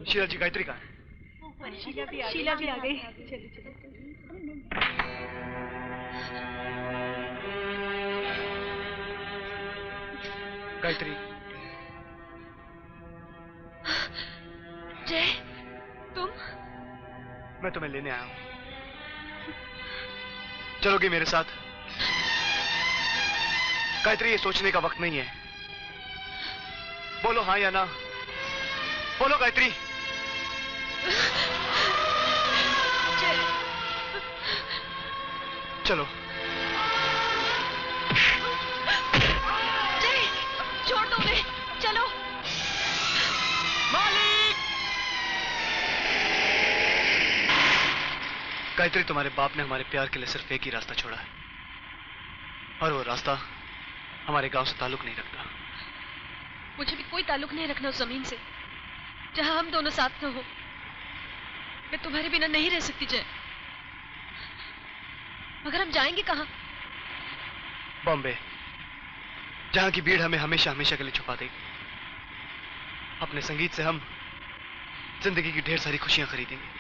शीला जी, गायत्री कहाँ है? शीला भी आ गई। चलो चलो। गायत्री। जय, तुम? मैं तुम्हें लेने आया हूं, चलोगी मेरे साथ? गायत्री, ये सोचने का वक्त नहीं है, बोलो हाँ या ना, बोलो गायत्री। चलो। जय, छोड़ दो उन्हें, चलो। मालिक! गायत्री, तुम्हारे बाप ने हमारे प्यार के लिए सिर्फ एक ही रास्ता छोड़ा है, और वो रास्ता हमारे गांव से ताल्लुक नहीं रखता। मुझे भी कोई ताल्लुक नहीं रखना उस जमीन से जहां हम दोनों साथ न हो। मैं तुम्हारे बिना नहीं रह सकती जय। मगर हम जाएंगे कहां? बॉम्बे, जहां की भीड़ हमें हमेशा हमेशा के लिए छुपा देगी। अपने संगीत से हम जिंदगी की ढेर सारी खुशियां खरीदेंगे।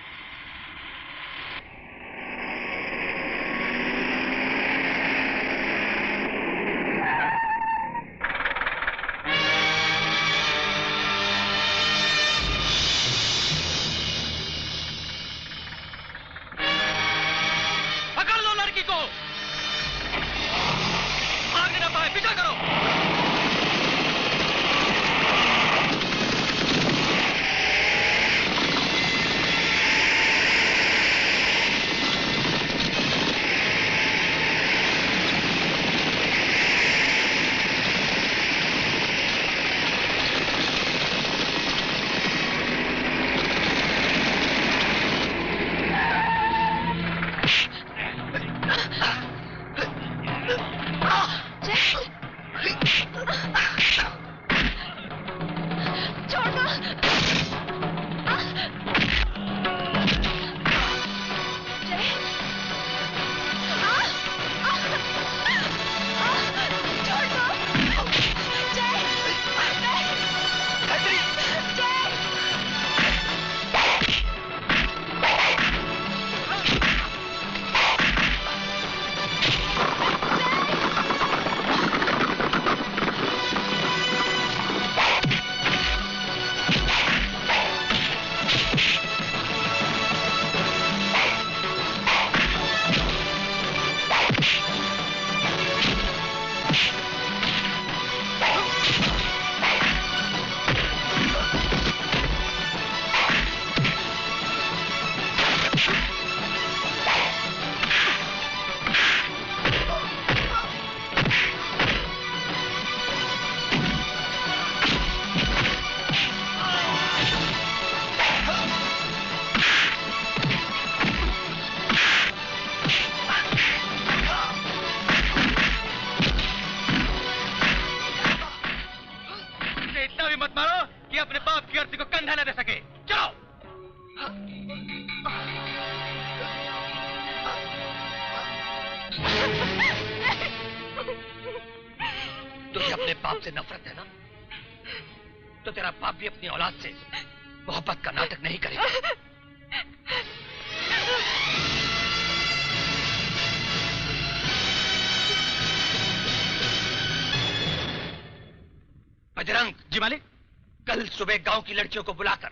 सुबह गांव की लड़कियों को बुलाकर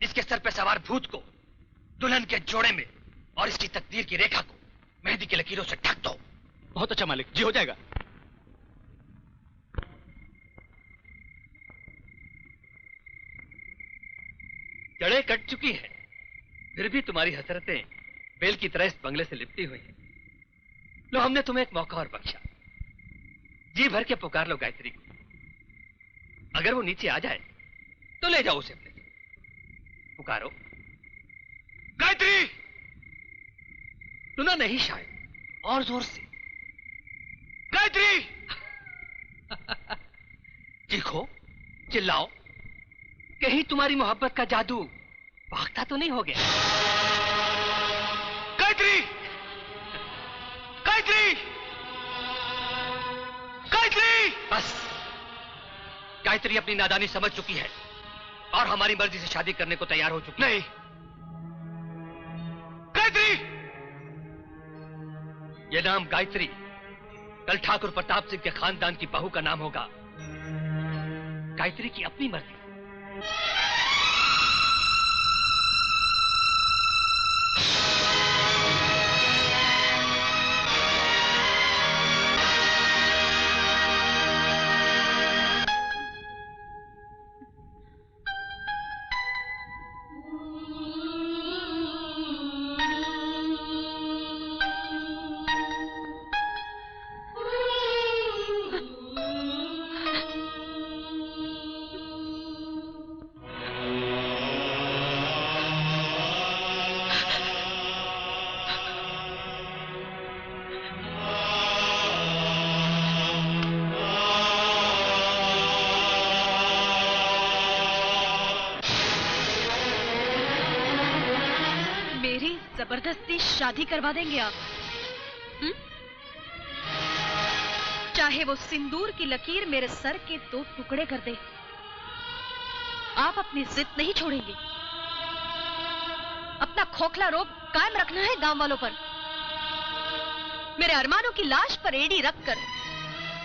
इसके सर पे सवार भूत को दुल्हन के जोड़े में और इसकी तकदीर की रेखा को मेहंदी की लकीरों से ढक दो। बहुत अच्छा मालिक जी, हो जाएगा। जड़ें कट चुकी हैं, फिर भी तुम्हारी हसरतें बेल की तरह इस बंगले से लिपटी हुई हैं। लो, हमने तुम्हें एक मौका और बख्शा, जी भर के पुकार लो गायत्री को। अगर वो नीचे आ जाए तो ले जाओ उसे अपने से। पुकारो गायत्री। सुना नहीं शायद, और जोर से गायत्री। चीखो, चिल्लाओ, कहीं तुम्हारी मोहब्बत का जादू भागता तो नहीं हो गया। गायत्री, गायत्री, गायत्री। बस, गायत्री अपनी नादानी समझ चुकी है। और हमारी मर्जी से शादी करने को तैयार हो चुकी है। नहीं गायत्री, ये नाम गायत्री कल ठाकुर प्रताप सिंह के खानदान की बहू का नाम होगा। गायत्री की अपनी मर्जी। जबरदस्ती शादी करवा देंगे आप? चाहे वो सिंदूर की लकीर मेरे सर के 2 टुकड़े कर दे, आप अपनी जिद नहीं छोड़ेंगे। अपना खोखला रोब कायम रखना है गांव वालों पर। मेरे अरमानों की लाश पर एड़ी रखकर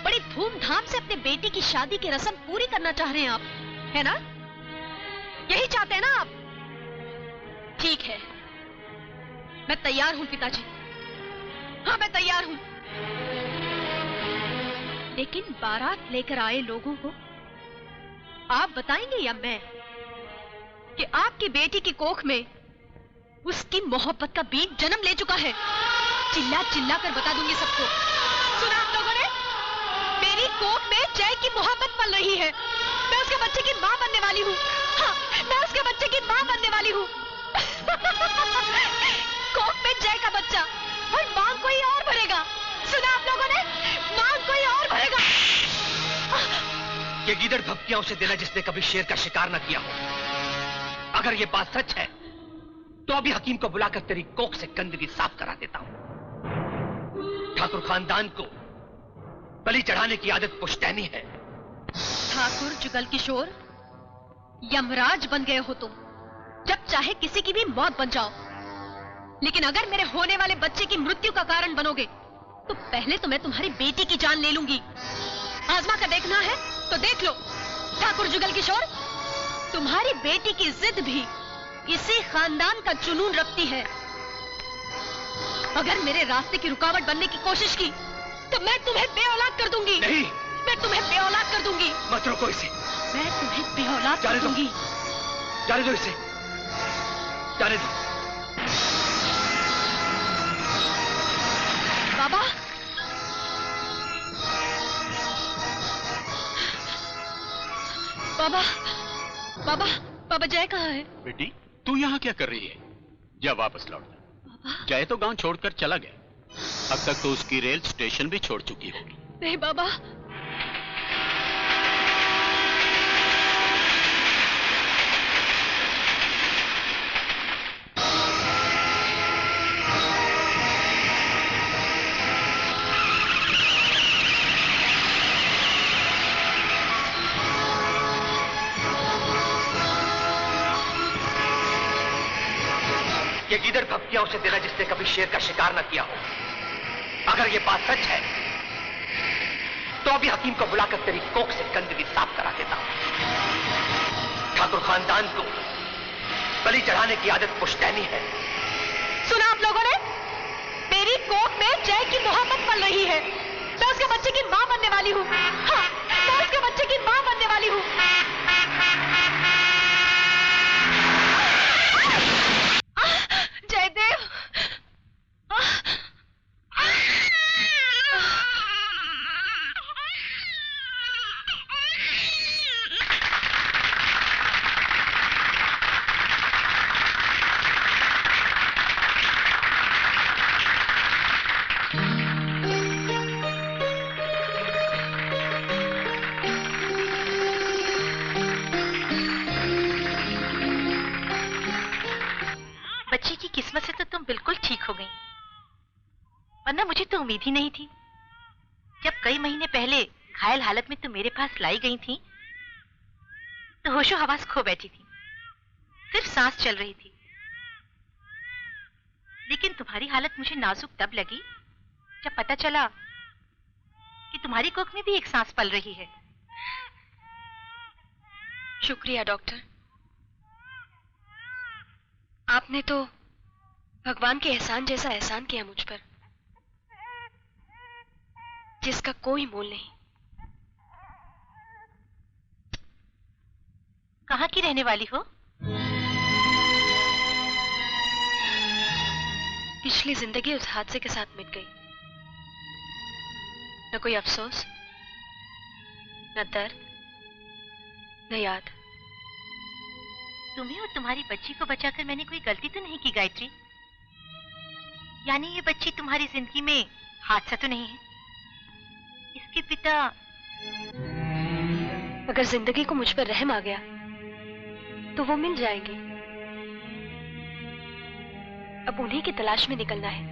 बड़ी धूमधाम से अपने बेटी की शादी की रस्म पूरी करना चाह रहे हैं आप, है ना? यही चाहते हैं ना आप? ठीक है, मैं तैयार हूं पिताजी। हाँ, मैं तैयार हूं। लेकिन बारात लेकर आए लोगों को आप बताएंगे या मैं कि आपकी बेटी की कोख में उसकी मोहब्बत का बीज जन्म ले चुका है? चिल्ला चिल्ला कर बता दूंगी सबको। सुना आप लोगों ने? मेरी कोख में जय की मोहब्बत पल रही है। मैं उसके बच्चे की मां बनने वाली हूँ। हाँ, मैं उसके बच्चे की मां बनने वाली हूँ। कोख में जय का बच्चा और मांग कोई और भरेगा। सुना आप लोगों ने? मांग कोई और भरेगा। ये गीदड़ धमकियां उसे देना जिसने कभी शेर का शिकार न किया हो। अगर ये बात सच है तो अभी हकीम को बुलाकर तेरी कोख से गंदगी साफ करा देता हूं। ठाकुर खानदान को बलि चढ़ाने की आदत पुश्तैनी है। ठाकुर जुगल किशोर, यमराज बन गए हो तुम। जब चाहे किसी की भी मौत बन जाओ, लेकिन अगर मेरे होने वाले बच्चे की मृत्यु का कारण बनोगे तो पहले तो मैं तुम्हारी बेटी की जान ले लूंगी। आजमा कर देखना है तो देख लो। ठाकुर जुगल किशोर, तुम्हारी बेटी की जिद भी इसी खानदान का जुनून रखती है। अगर मेरे रास्ते की रुकावट बनने की कोशिश की तो मैं तुम्हें बेऔलाद कर दूंगी। नहीं, मैं तुम्हें बेऔलाद कर दूंगी। मत रोको इसे। मैं तुम्हें बेऔलाद कर दूंगी। जाने दो इसे, जाने दो। बाबा, बाबा, बाबा, बाबा जय कहाँ है? बेटी, तू यहाँ क्या कर रही है? जा वापस लौट। जय तो गांव छोड़कर चला गया। अब तक तो उसकी रेल स्टेशन भी छोड़ चुकी होगी। नहीं बाबा, ये गीदड़ धमकियां उसे देना जिसने कभी शेर का शिकार न किया हो। अगर ये बात सच है तो अभी हकीम को बुलाकर तेरी कोख से गंदगी साफ करा देता हूं। ठाकुर खानदान को बलि चढ़ाने की आदत पुश्तैनी है। सुना आप लोगों ने? मेरी कोख में जय की मोहब्बत पल रही है। मैं उसके बच्चे की मां बनने वाली हूँ। हाँ, मैं उसके बच्चे की मां बनने वाली हूँ। जयदेव, बच्ची की किस्मत से तो तुम बिल्कुल ठीक हो गई, वरना मुझे तो उम्मीद ही नहीं थी। जब कई महीने पहले घायल हालत में तुम मेरे पास लाई गई थी तो होशो हवास खो बैठी थी, सिर्फ सांस चल रही थी। लेकिन तुम्हारी हालत मुझे नाजुक तब लगी जब पता चला कि तुम्हारी कोख में भी एक सांस पल रही है। शुक्रिया डॉक्टर, आपने तो भगवान के एहसान जैसा एहसान किया मुझ पर, जिसका कोई मोल नहीं। कहाँ की रहने वाली हो? पिछली जिंदगी उस हादसे के साथ मिट गई। न कोई अफसोस, न दर्द, न याद। तुम्हें और तुम्हारी बच्ची को बचाकर मैंने कोई गलती तो नहीं की गायत्री? यानी ये बच्ची तुम्हारी जिंदगी में हादसा तो नहीं है? इसके पिता? अगर जिंदगी को मुझ पर रहम आ गया तो वो मिल जाएंगे। अब उन्हीं की तलाश में निकलना है।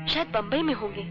शायद बंबई में होंगे।